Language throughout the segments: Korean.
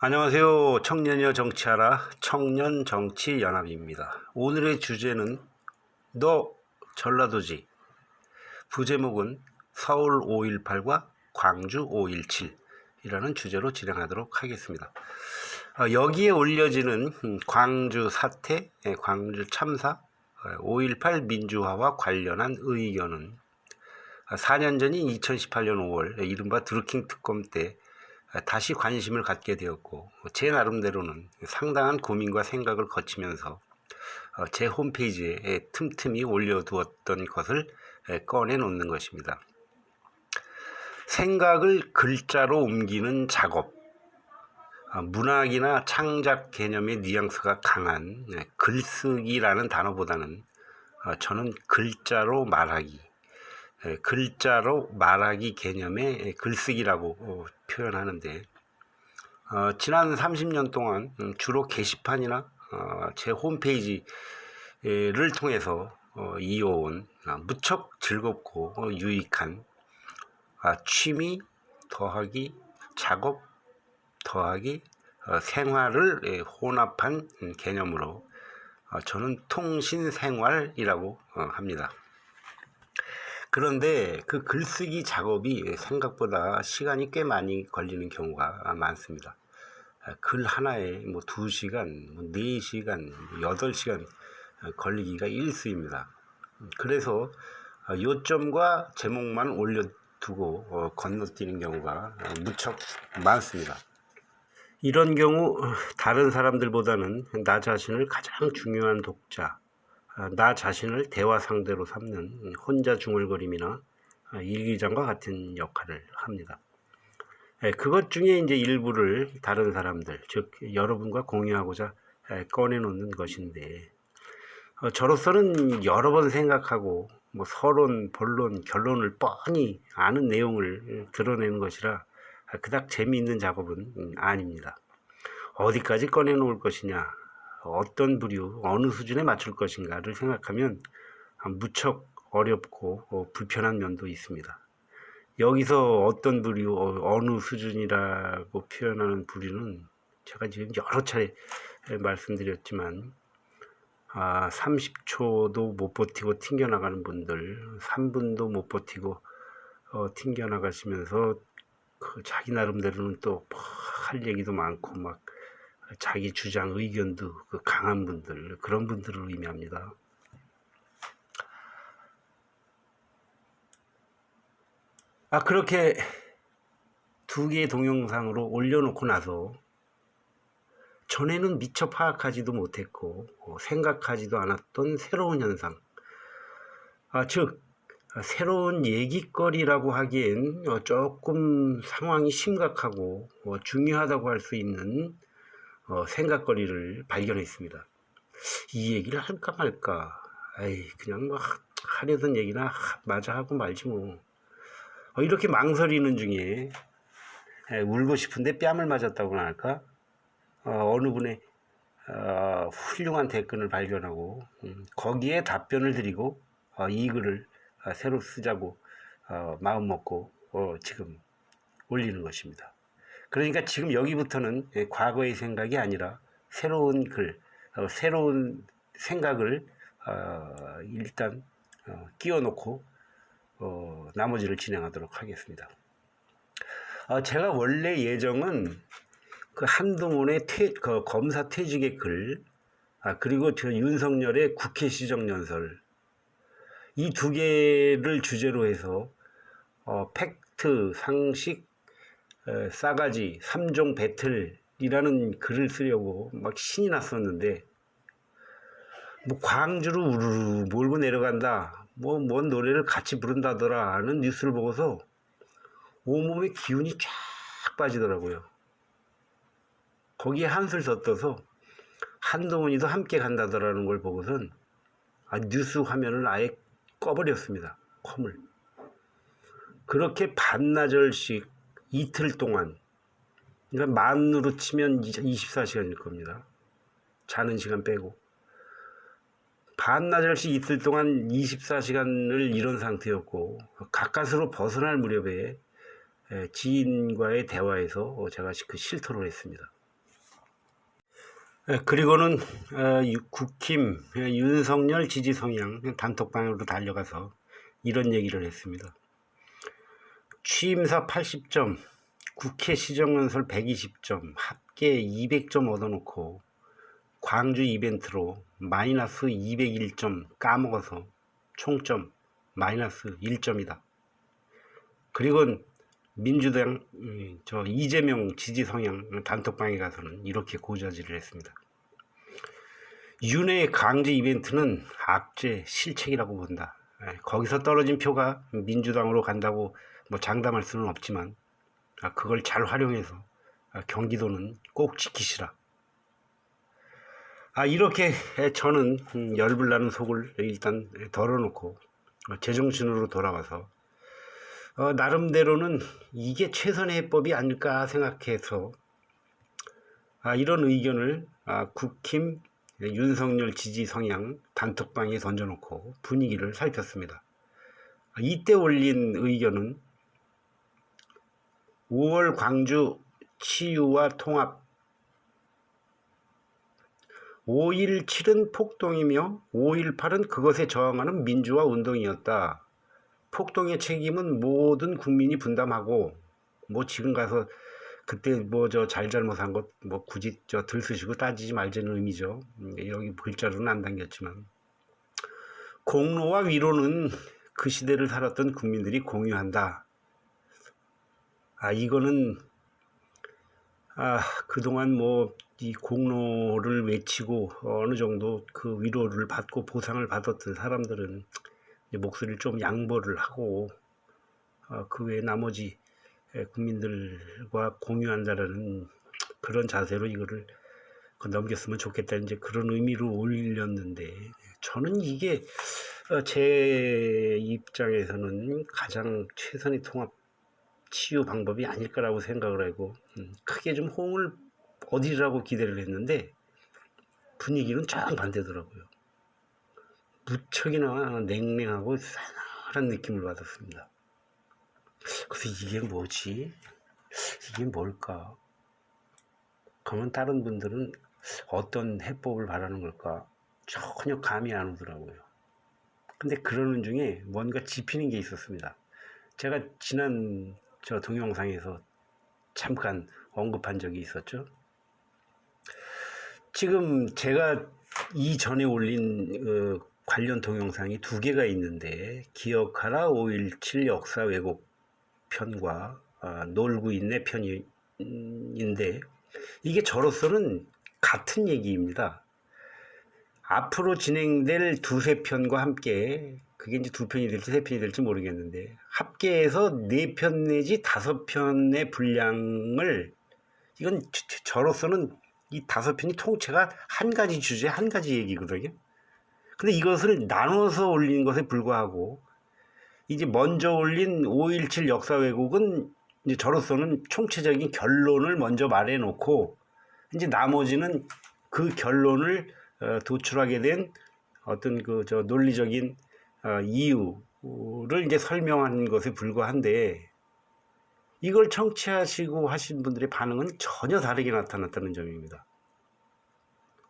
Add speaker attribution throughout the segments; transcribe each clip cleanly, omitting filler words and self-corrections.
Speaker 1: 안녕하세요. 청년이여 정치하라 청년정치연합입니다. 오늘의 주제는 너 전라도지. 부제목은 서울 5.18과 광주 5.17이라는 주제로 진행하도록 하겠습니다. 여기에 올려지는 광주 사태, 광주 참사, 5.18 민주화와 관련한 의견은 4년 전인 2018년 5월 이른바 드루킹 특검 때 다시 관심을 갖게 되었고, 제 나름대로는 상당한 고민과 생각을 거치면서 제 홈페이지에 틈틈이 올려두었던 것을 꺼내 놓는 것입니다. 생각을 글자로 옮기는 작업, 문학이나 창작 개념의 뉘앙스가 강한 글쓰기라는 단어보다는 저는 글자로 말하기 개념의 글쓰기라고 표현하는데, 지난 30년 동안 주로 게시판이나 제 홈페이지를 통해서 이어온 무척 즐겁고 유익한 취미 더하기 작업 더하기 생활을 혼합한 개념으로 저는 통신생활이라고 합니다. 그런데 그 글쓰기 작업이 생각보다 시간이 꽤 많이 걸리는 경우가 많습니다. 글 하나에 2시간, 4시간, 8시간 걸리기가 일쑤입니다. 그래서 요점과 제목만 올려두고 건너뛰는 경우가 무척 많습니다. 이런 경우 다른 사람들보다는 나 자신을 가장 중요한 독자, 나 자신을 대화 상대로 삼는 혼자 중얼거림이나 일기장과 같은 역할을 합니다. 그것 중에 이제 일부를 다른 사람들, 즉 여러분과 공유하고자 꺼내놓는 것인데, 저로서는 여러 번 생각하고 서론, 본론, 결론을 뻔히 아는 내용을 드러내는 것이라 그닥 재미있는 작업은 아닙니다. 어디까지 꺼내놓을 것이냐, 어떤 부류, 어느 수준에 맞출 것인가를 생각하면 무척 어렵고 불편한 면도 있습니다. 여기서 어떤 부류, 어느 수준이라고 표현하는 부류는 제가 지금 여러 차례 말씀드렸지만 30초도 못 버티고 튕겨나가는 분들, 3분도 못 버티고 튕겨나가시면서 자기 나름대로는 또 할 얘기도 많고 자기 주장, 의견도 강한 분들, 그런 분들을 의미합니다. 그렇게 2개의 동영상으로 올려놓고 나서 전에는 미처 파악하지도 못했고 생각하지도 않았던 새로운 현상, 즉 새로운 얘기거리라고 하기엔 조금 상황이 심각하고 중요하다고 할 수 있는 생각거리를 발견했습니다. 이 얘기를 할까 말까, 그냥 하려던 얘기나 마저 하고 말지 이렇게 망설이는 중에 울고 싶은데 뺨을 맞았다고나 할까, 어느 분의 훌륭한 댓글을 발견하고 거기에 답변을 드리고 이 글을 새로 쓰자고 마음 먹고 지금 올리는 것입니다. 그러니까 지금 여기부터는 과거의 생각이 아니라 새로운 글, 새로운 생각을 일단 끼워 놓고 나머지를 진행하도록 하겠습니다. 제가 원래 예정은 그 한동훈의 검사 퇴직의 글, 그리고 저 윤석열의 국회 시정연설, 이 2개를 주제로 해서 팩트, 상식, 싸가지, 3종 배틀이라는 글을 쓰려고 신이 났었는데, 광주로 우르르 몰고 내려간다, 뭔 노래를 같이 부른다더라 하는 뉴스를 보고서 온몸에 기운이 쫙 빠지더라고요. 거기에 한술 더 떠서 한동훈이도 함께 간다더라는 걸 보고선 뉴스 화면을 아예 꺼버렸습니다. 컴을. 그렇게 반나절씩 이틀 동안, 그러니까 만으로 치면 24시간일 겁니다. 자는 시간 빼고 반나절씩 이틀 동안 24시간을 이런 상태였고, 가까스로 벗어날 무렵에 지인과의 대화에서 제가 그 실토를 했습니다. 그리고는 국힘 윤석열 지지 성향 단톡방으로 달려가서 이런 얘기를 했습니다. 취임사 80점, 국회 시정연설 120점, 합계 200점 얻어놓고 광주 이벤트로 마이너스 201점 까먹어서 총점 마이너스 1점이다. 그리고 민주당 이재명 지지 성향 단톡방에 가서는 이렇게 고자질을 했습니다. 윤의 강제 이벤트는 악재 실책이라고 본다. 거기서 떨어진 표가 민주당으로 간다고 뭐 장담할 수는 없지만 그걸 잘 활용해서 경기도는 꼭 지키시라. 이렇게 저는 열불 나는 속을 일단 덜어놓고 제정신으로 돌아와서 나름대로는 이게 최선의 해법이 아닐까 생각해서 이런 의견을 국힘 윤석열 지지 성향 단톡방에 던져놓고 분위기를 살폈습니다. 이때 올린 의견은 5월 광주 치유와 통합, 5.17은 폭동이며 5.18은 그것에 저항하는 민주화 운동이었다. 폭동의 책임은 모든 국민이 분담하고 뭐 지금 가서 그때 뭐 저 잘잘못한 것 뭐 굳이 들쑤시고 따지지 말자는 의미죠. 여기 글자로는 안 담겼지만 공로와 위로는 그 시대를 살았던 국민들이 공유한다. 이거는 그동안 뭐 이 공로를 외치고 어느 정도 그 위로를 받고 보상을 받았던 사람들은 목소리를 좀 양보를 하고 그 외 나머지 국민들과 공유한다라는 그런 자세로 이거를 넘겼으면 좋겠다, 이제 그런 의미로 올렸는데, 저는 이게 제 입장에서는 가장 최선의 통합 치유 방법이 아닐 거라고 생각을 하고 크게 좀 호응을 얻으리라고 기대를 했는데 분위기는 쫙 반대더라고요. 무척이나 냉랭하고 싸늘한 느낌을 받았습니다. 그래서 이게 뭐지? 이게 뭘까? 그러면 다른 분들은 어떤 해법을 바라는 걸까? 전혀 감이 안 오더라고요. 근데 그러는 중에 뭔가 짚히는 게 있었습니다. 제가 지난 동영상에서 잠깐 언급한 적이 있었죠. 지금 제가 이전에 올린 관련 동영상이 2개가 있는데, 기억하라 5.17 역사 왜곡 편과 놀고 있네 편인데, 이게 저로서는 같은 얘기입니다. 앞으로 진행될 2-3편과 함께, 그게 이제 2편이 될지 3편이 될지 모르겠는데, 합계해서 4편 내지 5편의 분량을, 이건 저로서는 이 5편이 통째가 한 가지 주제, 한 가지 얘기거든요. 근데 이것을 나눠서 올린 것에 불과하고, 이제 먼저 올린 5.17 역사 왜곡은 이제 저로서는 총체적인 결론을 먼저 말해놓고, 이제 나머지는 그 결론을 도출하게 된 어떤 논리적인 이유를 이제 설명하는 것에 불과한데, 이걸 청취하시고 하신 분들의 반응은 전혀 다르게 나타났다는 점입니다.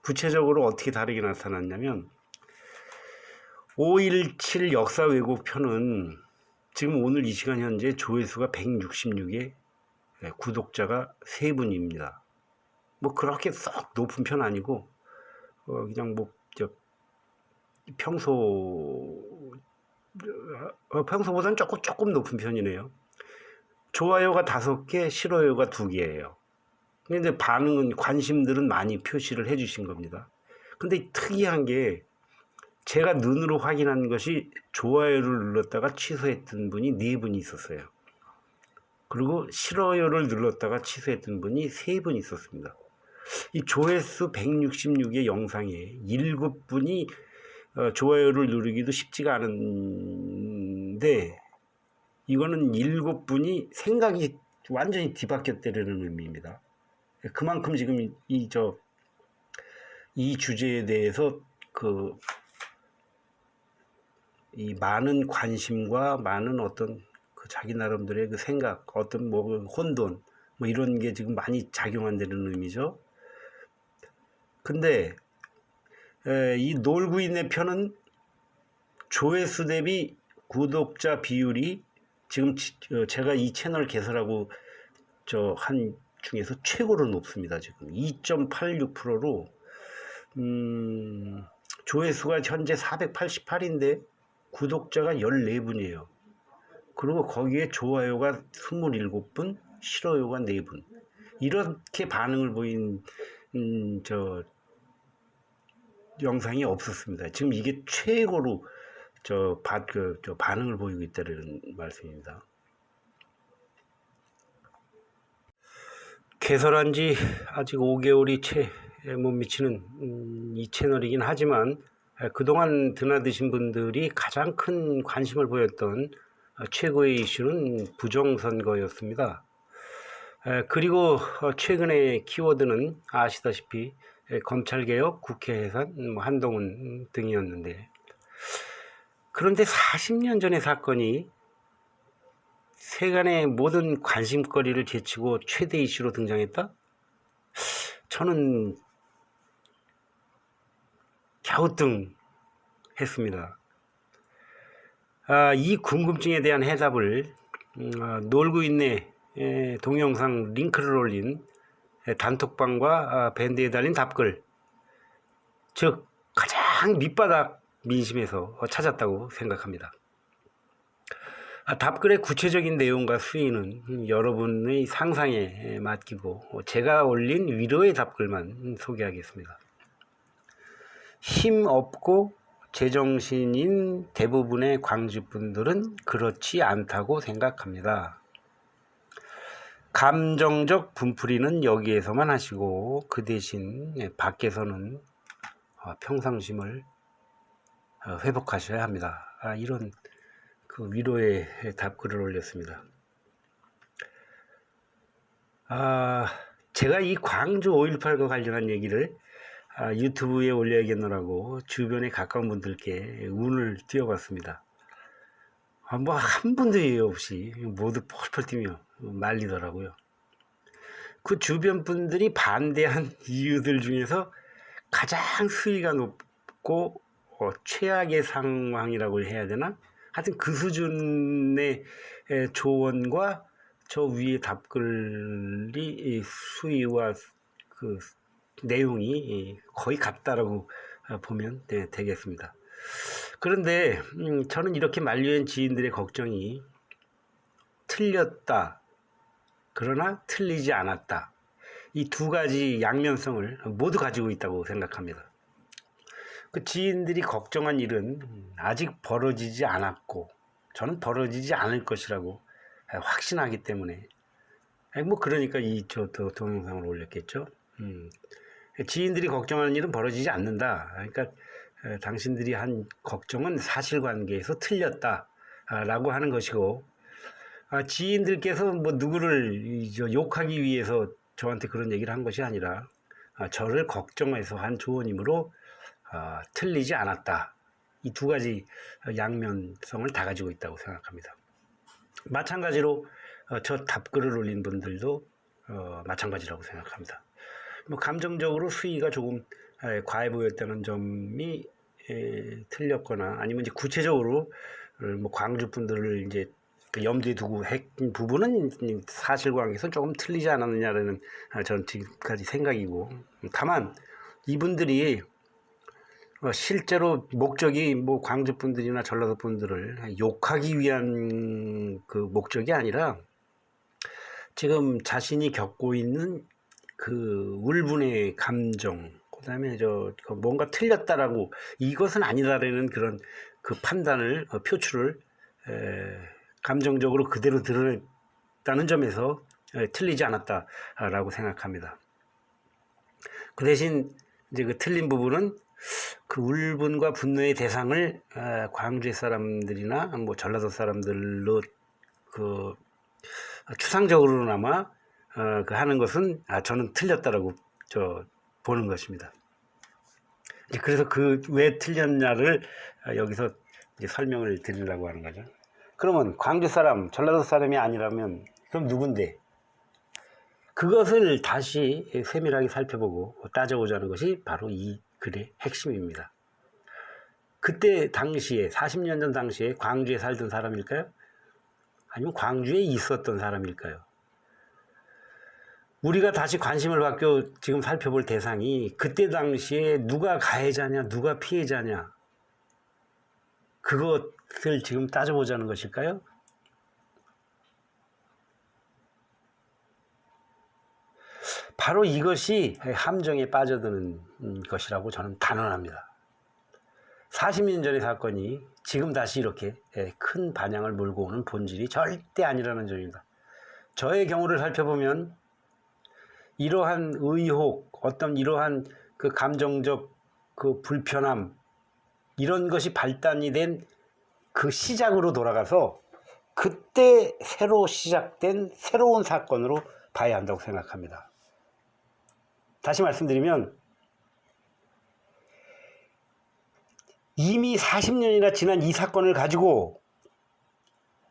Speaker 1: 구체적으로 어떻게 다르게 나타났냐면, 5.17 역사 왜곡 편은 지금 오늘 이 시간 현재 조회수가 166에 구독자가 3분입니다. 뭐 그렇게 썩 높은 편 아니고 그냥 뭐 평소보다는 조금 높은 편이네요. 좋아요가 5개, 싫어요가 2개예요. 근데 반응은, 관심들은 많이 표시를 해주신 겁니다. 근데 특이한 게, 제가 눈으로 확인한 것이 좋아요를 눌렀다가 취소했던 분이 4분이 있었어요. 그리고 싫어요를 눌렀다가 취소했던 분이 3분 있었습니다. 이 조회수 166의 영상에 7분이 좋아요를 누르기도 쉽지가 않은데, 이거는 7분이 생각이 완전히 뒤바뀌었다는 의미입니다. 그만큼 지금 이 주제에 대해서 이 많은 관심과 많은 어떤 자기 나름대로의 그 생각, 어떤 혼돈, 이런 게 지금 많이 작용한다는 의미죠. 근데 이 놀고 있네 편은 조회수 대비 구독자 비율이 지금 제가 이 채널 개설하고 한 중에서 최고로 높습니다. 지금 2.86%로 조회수가 현재 488인데 구독자가 14분이에요. 그리고 거기에 좋아요가 27분, 싫어요가 4분. 이렇게 반응을 보인 영상이 없었습니다. 지금 이게 최고로 반응을 보이고 있다는 말씀입니다. 개설한 지 아직 5개월이 채 못 미치는 이 채널이긴 하지만 그동안 드나드신 분들이 가장 큰 관심을 보였던 최고의 이슈는 부정선거였습니다. 그리고 최근의 키워드는 아시다시피 검찰개혁, 국회 해산, 한동훈 등이었는데, 그런데 40년 전의 사건이 세간의 모든 관심거리를 제치고 최대 이슈로 등장했다? 저는 갸우뚱했습니다. 이 궁금증에 대한 해답을 놀고 있네 동영상 링크를 올린 단톡방과 밴드에 달린 답글, 즉 가장 밑바닥 민심에서 찾았다고 생각합니다. 답글의 구체적인 내용과 수위는 여러분의 상상에 맡기고 제가 올린 위로의 답글만 소개하겠습니다. 힘 없고 제정신인 대부분의 광주분들은 그렇지 않다고 생각합니다. 감정적 분풀이는 여기에서만 하시고 그 대신 밖에서는 평상심을 회복하셔야 합니다. 이런 그 위로의 답글을 올렸습니다. 제가 이 광주 5.18과 관련한 얘기를 유튜브에 올려야겠노라고 주변에 가까운 분들께 운을 띄워봤습니다. 뭐 한 분도 예외 없이 모두 펄펄 뛰며 말리더라고요. 그 주변 분들이 반대한 이유들 중에서 가장 수위가 높고 최악의 상황이라고 해야 되나? 하여튼 그 수준의 조언과 저 위에 답글이 수위와 그 내용이 거의 같다라고 보면 되겠습니다. 그런데 저는 이렇게 만류한 지인들의 걱정이 틀렸다, 그러나 틀리지 않았다, 이 두 가지 양면성을 모두 가지고 있다고 생각합니다. 그 지인들이 걱정한 일은 아직 벌어지지 않았고 저는 벌어지지 않을 것이라고 확신하기 때문에 그러니까 저 동영상을 올렸겠죠. 지인들이 걱정하는 일은 벌어지지 않는다. 그러니까 당신들이 한 걱정은 사실관계에서 틀렸다라고 하는 것이고, 지인들께서 누구를 욕하기 위해서 저한테 그런 얘기를 한 것이 아니라 저를 걱정해서 한 조언이므로 틀리지 않았다. 이 두 가지 양면성을 다 가지고 있다고 생각합니다. 마찬가지로 저 답글을 올린 분들도 마찬가지라고 생각합니다. 감정적으로 수위가 조금 과해 보였다는 점이 틀렸거나 아니면 이제 구체적으로 광주 분들을 이제 염두에 두고 했던 부분은 사실관계에서 조금 틀리지 않았느냐라는 저는 지금까지 생각이고, 다만 이분들이 실제로 목적이 광주 분들이나 전라도 분들을 욕하기 위한 그 목적이 아니라 지금 자신이 겪고 있는 그 울분의 감정, 그다음에 뭔가 틀렸다라고 이것은 아니다라는 그런 그 판단을 표출을 감정적으로 그대로 드러냈다는 점에서 틀리지 않았다라고 생각합니다. 그 대신 이제 그 틀린 부분은 그 울분과 분노의 대상을 광주의 사람들이나 전라도 사람들로 그 추상적으로나마 그 하는 것은 저는 틀렸다라고 보는 것입니다. 그래서 그 왜 틀렸냐를 여기서 이제 설명을 드리려고 하는 거죠. 그러면 광주 사람, 전라도 사람이 아니라면 그럼 누군데? 그것을 다시 세밀하게 살펴보고 따져보자는 것이 바로 이 글의 핵심입니다. 그때 당시에 40년 전 당시에 광주에 살던 사람일까요? 아니면 광주에 있었던 사람일까요? 우리가 다시 관심을 갖고 지금 살펴볼 대상이 그때 당시에 누가 가해자냐, 누가 피해자냐, 그것을 지금 따져보자는 것일까요? 바로 이것이 함정에 빠져드는 것이라고 저는 단언합니다. 40년 전의 사건이 지금 다시 이렇게 큰 반향을 몰고 오는 본질이 절대 아니라는 점입니다. 저의 경우를 살펴보면 이러한 의혹, 어떤 이러한 그 감정적 그 불편함, 이런 것이 발단이 된 그 시작으로 돌아가서 그때 새로 시작된 새로운 사건으로 봐야 한다고 생각합니다. 다시 말씀드리면 이미 40년이나 지난 이 사건을 가지고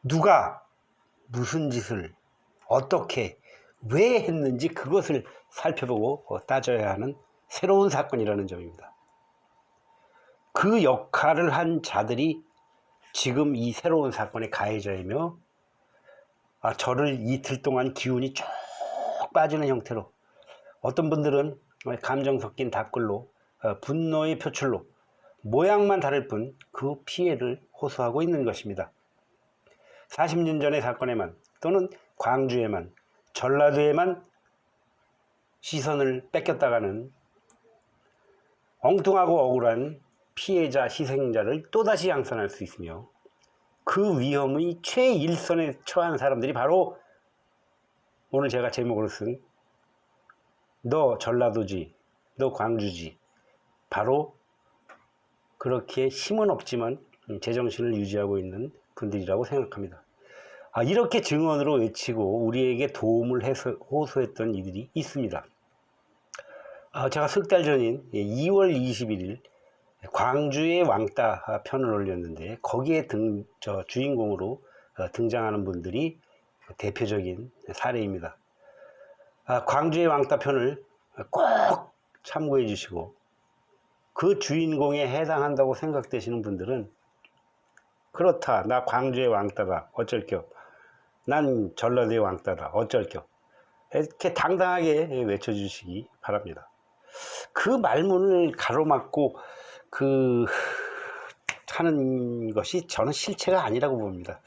Speaker 1: 누가 무슨 짓을 어떻게 왜 했는지 그것을 살펴보고 따져야 하는 새로운 사건이라는 점입니다. 그 역할을 한 자들이 지금 이 새로운 사건의 가해자이며 저를 이틀 동안 기운이 쭉 빠지는 형태로 어떤 분들은 감정 섞인 답글로 분노의 표출로 모양만 다를 뿐 그 피해를 호소하고 있는 것입니다. 40년 전의 사건에만 또는 광주에만 전라도에만 시선을 뺏겼다가는 엉뚱하고 억울한 피해자, 희생자를 또다시 양산할 수 있으며 그 위험의 최일선에 처한 사람들이 바로 오늘 제가 제목으로 쓴 너 전라도지, 너 광주지, 바로 그렇게 힘은 없지만 제정신을 유지하고 있는 분들이라고 생각합니다. 이렇게 증언으로 외치고 우리에게 도움을 해서 호소했던 이들이 있습니다. 제가 석 달 전인 2월 21일 광주의 왕따 편을 올렸는데 거기에 주인공으로 등장하는 분들이 대표적인 사례입니다. 광주의 왕따 편을 꼭 참고해 주시고 그 주인공에 해당한다고 생각되시는 분들은 그렇다, 나 광주의 왕따다, 어쩔겨, 난 전라도의 왕따다, 어쩔겨, 이렇게 당당하게 외쳐주시기 바랍니다. 그 말문을 가로막고 하는 것이 저는 실체가 아니라고 봅니다.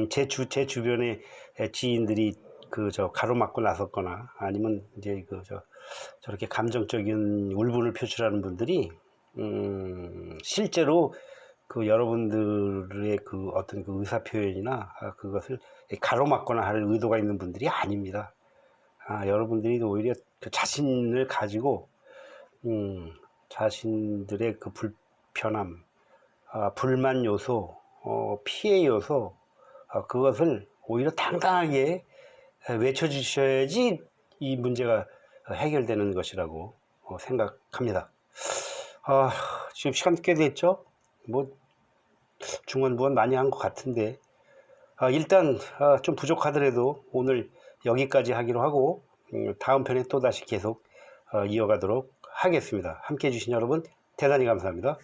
Speaker 1: 제 주변에 지인들이 가로막고 나섰거나 아니면 이제 저렇게 감정적인 울분을 표출하는 분들이 실제로 여러분들의 어떤 의사 표현이나 그것을 가로막거나 할 의도가 있는 분들이 아닙니다. 여러분들이 오히려 자신을 가지고 자신들의 불편함, 불만 요소, 피해 요소, 그것을 오히려 당당하게 외쳐주셔야지 이 문제가 해결되는 것이라고 생각합니다. 지금 시간 꽤 됐죠? 중언부언 많이 한 것 같은데 일단 좀 부족하더라도 오늘 여기까지 하기로 하고 다음 편에 또다시 계속 이어가도록 하겠습니다. 함께 해주신 여러분 대단히 감사합니다.